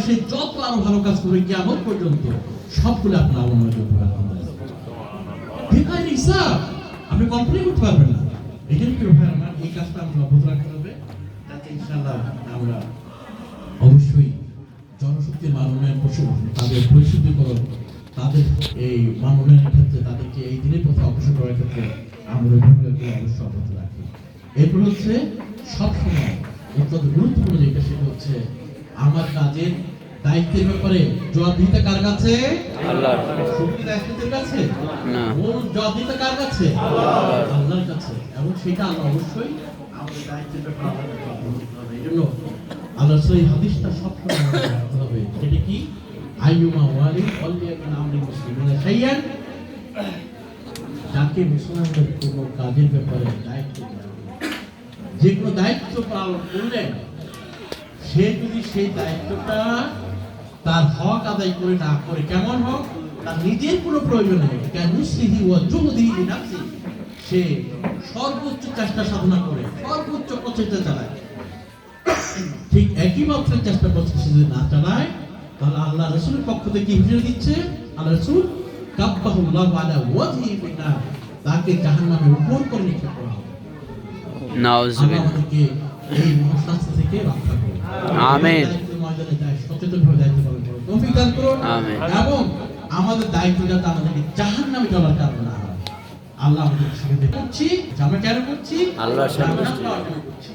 সে যত আরো ভালো কাজ করবে কিয়ামত পর্যন্ত সবগুলো আপনার আমল হিসাব আপনি কল্পনা করতে পারবেন না। এই জন্য ভাই আমার এই কাজটা আমরা অব্যাহত রাখতে হবে, যাতে ইনশাআল্লাহ আমরা অবশ্যই জনশক্তির মান উন্নয়ন তাদের পরিশুদ্ধিকরণ, তাদের এই মান উন্নয়নের ক্ষেত্রে তাদেরকে এই দিনের পথে অগ্রসর করার ক্ষেত্রে আমরা ভূমিকাকে অবশ্যই অব্যাহত রাখি। এরপর হচ্ছে সবসময় অত্যন্ত গুরুত্বপূর্ণ যেটা সেটা হচ্ছে আমার কাজের দায়িত্বের ব্যাপারে জবাবদিহিতা কার কাছে? আল্লাহর। শুধু দায়িত্বের কাছে না, মূল জবাবদিহিতা কার কাছে? আল্লাহর কাছে। এবং সেটা আল্লাহ অবশ্যই আমাদের দায়িত্বের ব্যাপারে আল্লাহর কাছে অবহিত হবে। এইজন্য আল্লাহর সেই হাদিসটা সবসময় মনে রাখতে হবে। সেটা কি? আইয়ুমা ওয়ালি ওয়ালিয়াকুন আমরি মুসলিমিনা শাইয়ান, যাকে মুসলমানদের কোনো কাজের ব্যাপারে দায়িত্ব দেওয়া হবে, যে কোনো দায়িত্ব পালন করলেন, সে যদি সেই দায়িত্বটা তার হক আদায় করে না করে, কেমন হোক, তার নিজের কোনো প্রয়োজন নেই, সে সর্বোচ্চ চেষ্টা সাধনা করে সর্বোচ্চ প্রচেষ্টা চালায়, ঠিক একই মাত্রার চেষ্টা প্রচেষ্টা যদি না চালায়, তাহলে আল্লাহ রাসূলের পক্ষ থেকে হুঁশিয়ারি দিচ্ছে, আল্লাহ রাসূল কাব্বাহুল্লাহু আলা ওয়াজহি ফিন্নার, তাকে জাহান্নামের উপর করে নিক্ষেপ করা হবে। নাউযুবিল্লাহ। আমাদেরকে এই মহাশাস্তি থেকে রক্ষা করুন। আমিন। সচেতনভাবে দায়িত্ব পালন করুন, তৌফিক দান করুন। আমিন। এবং আমাদের দায়িত্ব যাতে আমাদেরকে জাহান্নামে যাওয়ার কারণ না হয়। আল্লাহ আমাদের সাথে করছি, আমরা কেন করছি? আল্লাহর সাথে করছি।